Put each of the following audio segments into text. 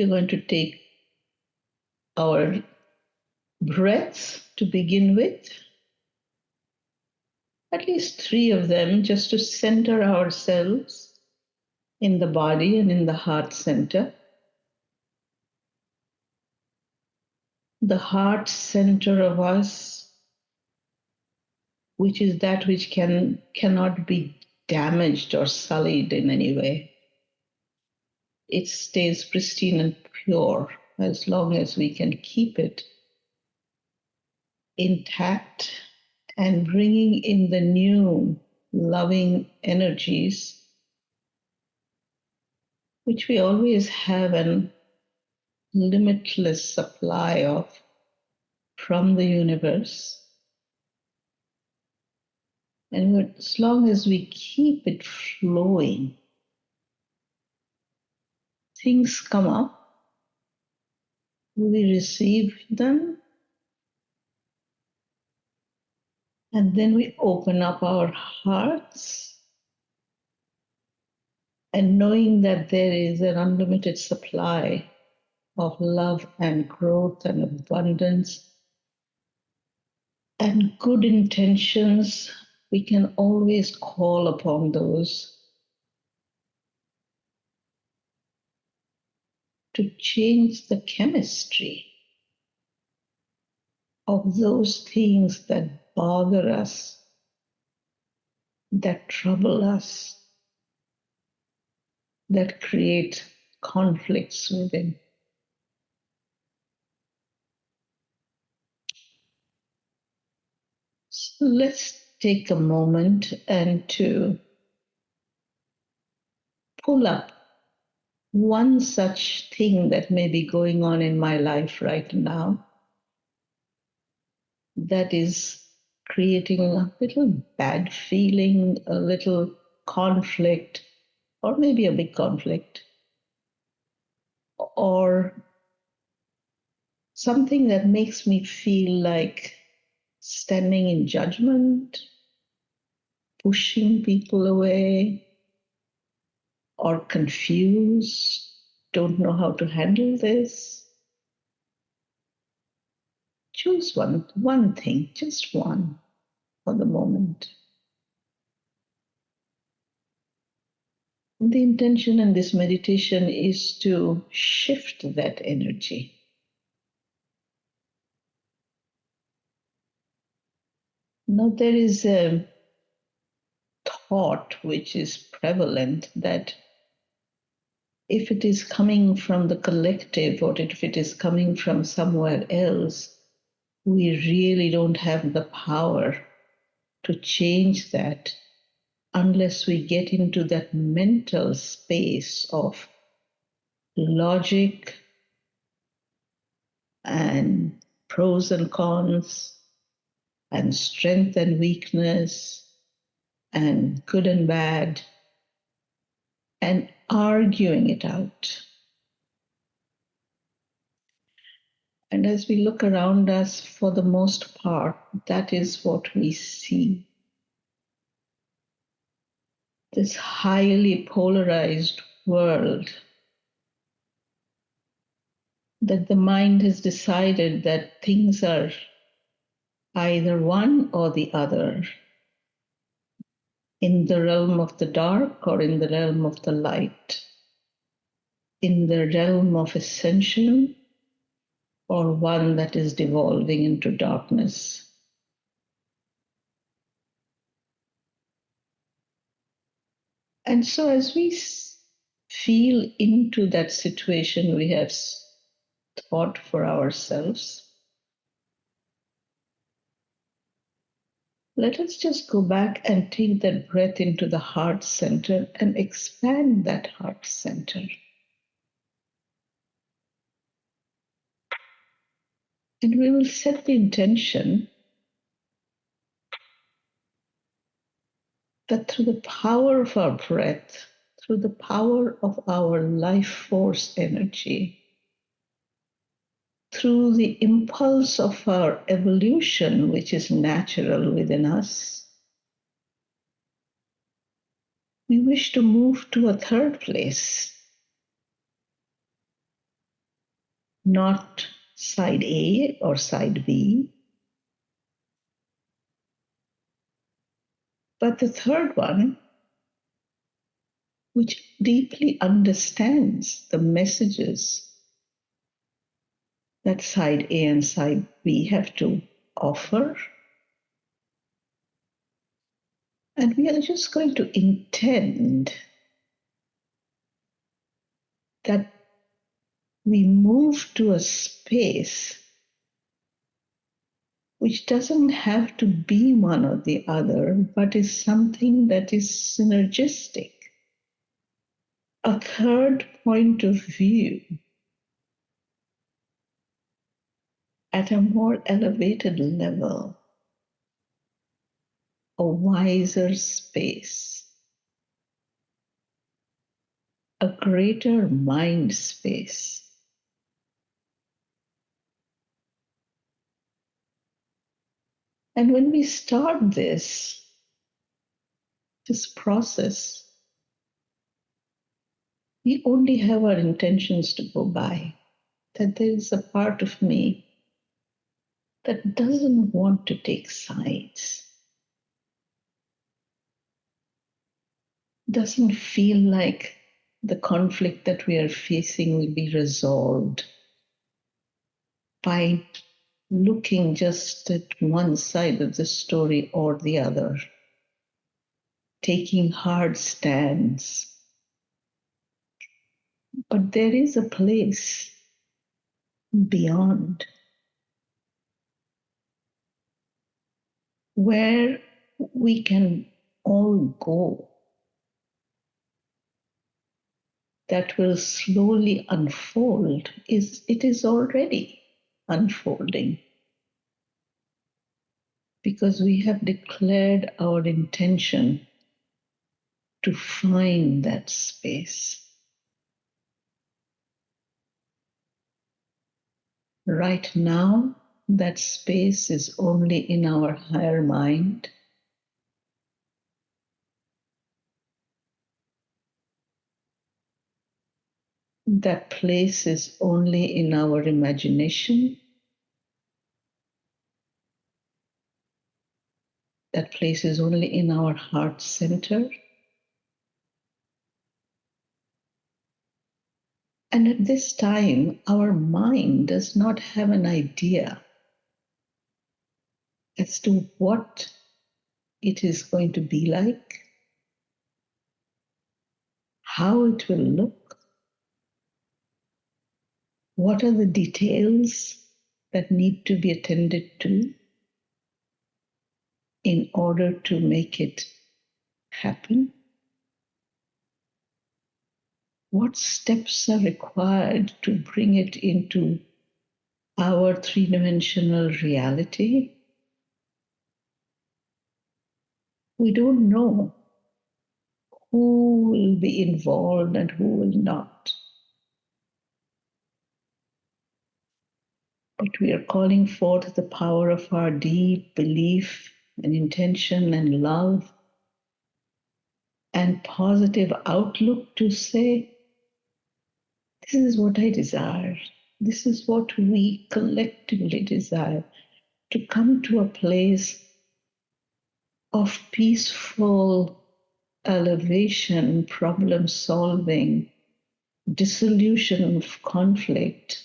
we're going to take our breaths to begin with, at least 3 of them, just to center ourselves in the body and in the heart center. The heart center of us, which is that which cannot be damaged or sullied in any way. It stays pristine and pure as long as we can keep it intact and bringing in the new loving energies, which we always have a limitless supply of from the universe. And as long as we keep it flowing, things come up, we receive them, and then we open up our hearts, and knowing that there is an unlimited supply of love and growth and abundance and good intentions, we can always call upon those to change the chemistry of those things that bother us, that trouble us, that create conflicts within. So let's take a moment and to pull up one such thing that may be going on in my life right now that is creating a little bad feeling, a little conflict, or maybe a big conflict, or something that makes me feel like standing in judgment, pushing people away, or confused, don't know how to handle this. Choose one thing, just one for the moment. And the intention in this meditation is to shift that energy. Now, there is a thought which is prevalent that if it is coming from the collective or if it is coming from somewhere else, we really don't have the power to change that unless we get into that mental space of logic and pros and cons and strength and weakness and good and bad and arguing it out. And as we look around us, for the most part, that is what we see. This highly polarized world that the mind has decided that things are either one or the other, in the realm of the dark or in the realm of the light, in the realm of ascension or one that is devolving into darkness. And so as we feel into that situation we have thought for ourselves, let us just go back and take that breath into the heart center and expand that heart center. And we will set the intention that through the power of our breath, through the power of our life force energy, through the impulse of our evolution, which is natural within us, we wish to move to a third place, not side A or side B, but the third one, which deeply understands the messages that side A and side B have to offer. And we are just going to intend that we move to a space which doesn't have to be one or the other, but is something that is synergistic. A third point of view at a more elevated level, a wiser space, a greater mind space. And when we start this process, we only have our intentions to go by. That there is a part of me that doesn't want to take sides, doesn't feel like the conflict that we are facing will be resolved by looking just at one side of the story or the other, taking hard stands. But there is a place beyond where we can all go that will slowly unfold. It is already unfolding because we have declared our intention to find that space. Right now, that space is only in our higher mind. That place is only in our imagination. That place is only in our heart center. And at this time, our mind does not have an idea as to what it is going to be like, how it will look, what are the details that need to be attended to in order to make it happen. What steps are required to bring it into our three-dimensional reality? We don't know who will be involved and who will not. But we are calling forth the power of our deep belief and intention and love and positive outlook to say, this is what I desire. This is what we collectively desire, to come to a place of peaceful elevation, problem solving, dissolution of conflict,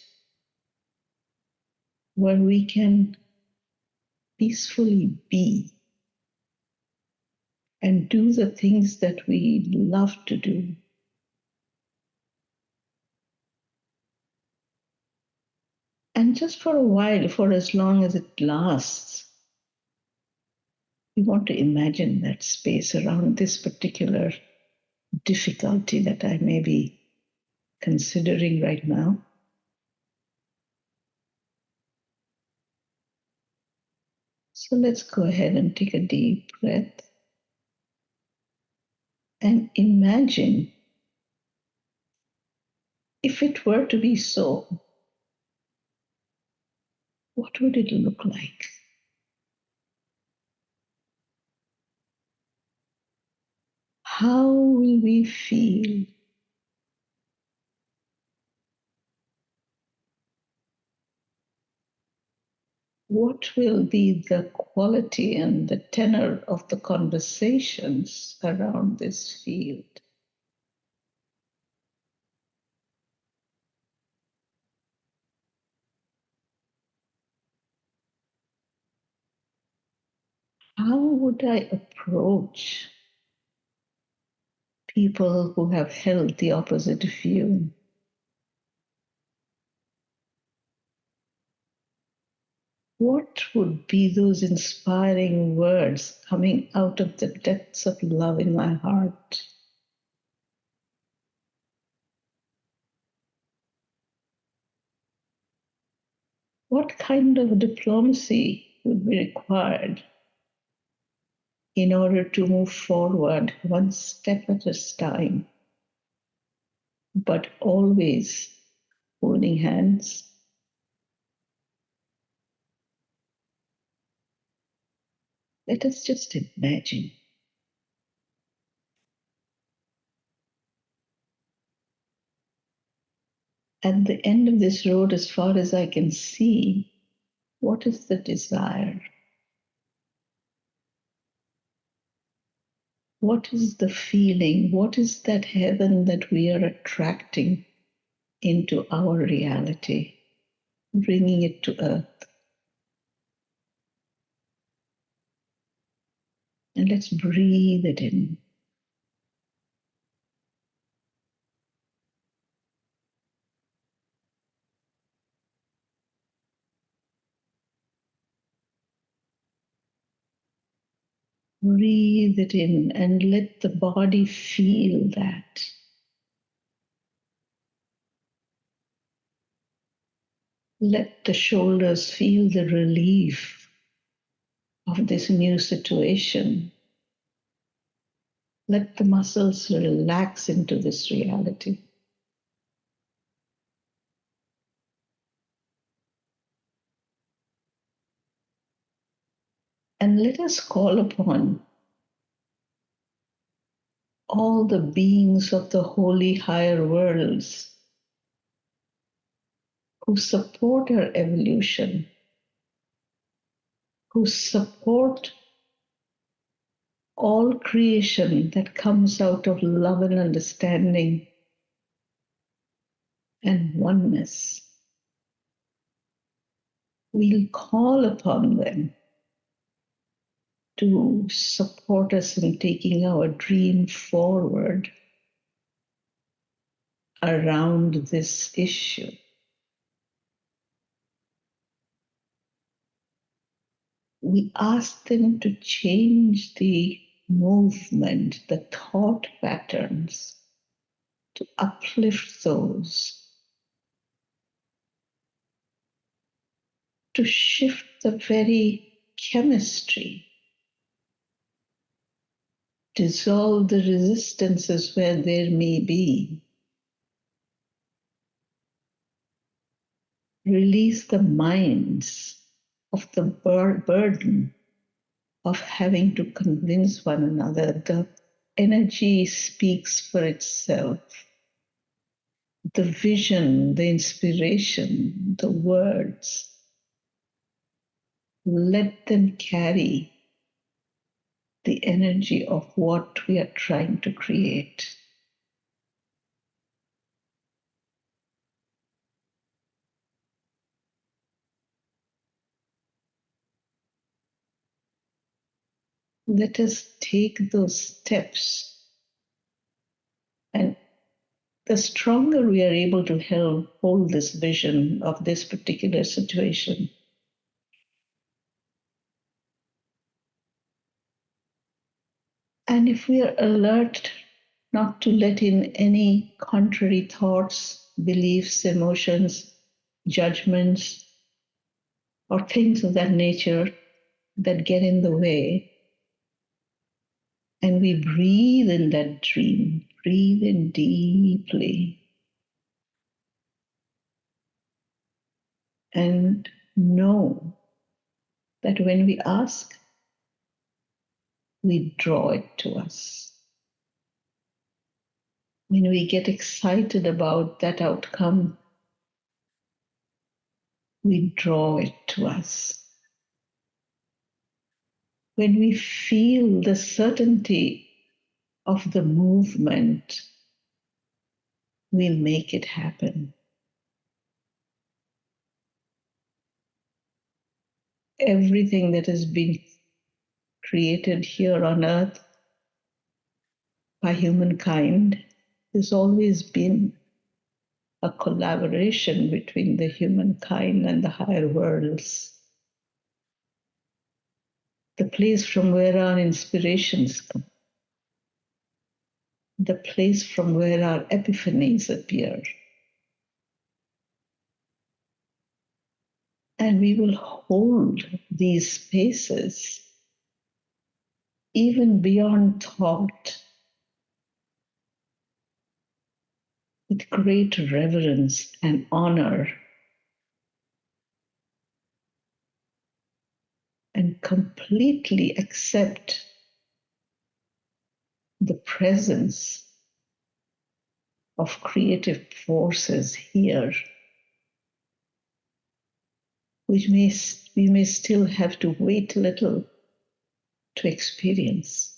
where we can peacefully be and do the things that we love to do. And just for a while, for as long as it lasts, we want to imagine that space around this particular difficulty that I may be considering right now. So let's go ahead and take a deep breath and imagine if it were to be so, what would it look like? How will we feel? what will be the quality and the tenor of the conversations around this field? How would I approach people who have held the opposite view? What would be those inspiring words coming out of the depths of love in my heart? What kind of diplomacy would be required in order to move forward one step at a time, but always holding hands? Let us just imagine. At the end of this road, as far as I can see, what is the desire? What is the feeling? What is that heaven that we are attracting into our reality, bringing it to earth? And let's breathe it in. Breathe it in and let the body feel that. Let the shoulders feel the relief of this new situation. Let the muscles relax into this reality. And let us call upon all the beings of the holy higher worlds who support our evolution, who support all creation that comes out of love and understanding and oneness. We'll call upon them to support us in taking our dream forward around this issue. We ask them to change the movement, the thought patterns, to uplift those, to shift the very chemistry, dissolve the resistances where there may be, release the minds of the burden of having to convince one another. The energy speaks for itself. The vision, the inspiration, the words, let them carry the energy of what we are trying to create. Let us take those steps, and the stronger we are able to hold this vision of this particular situation, and if we are alert not to let in any contrary thoughts, beliefs, emotions, judgments, or things of that nature that get in the way, and we breathe in that dream, breathe in deeply, and know that when we ask, we draw it to us. When we get excited about that outcome, we draw it to us. when we feel the certainty of the movement, we make it happen. Everything that has been created here on earth by humankind has always been a collaboration between the humankind and the higher worlds. The place from where our inspirations come, the place from where our epiphanies appear. And we will hold these spaces even beyond thought with great reverence and honor, and completely accept the presence of creative forces here, which we may still have to wait a little to experience.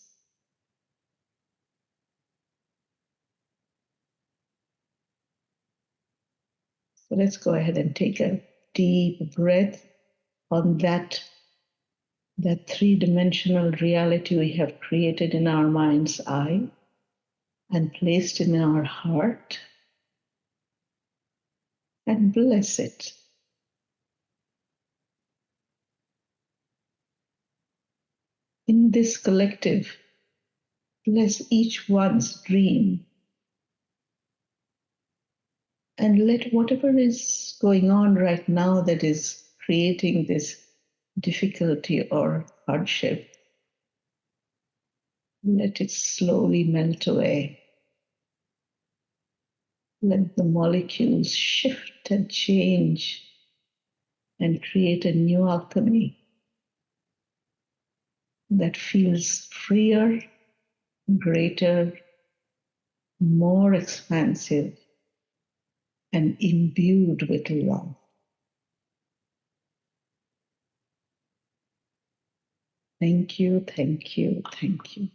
So let's go ahead and take a deep breath on that three-dimensional reality we have created in our mind's eye and placed in our heart, and bless it. In this collective, bless each one's dream, and let whatever is going on right now that is creating this difficulty or hardship, let it slowly melt away. Let the molecules shift and change and create a new alchemy that feels freer, greater, more expansive, and imbued with love. Thank you, thank you, thank you.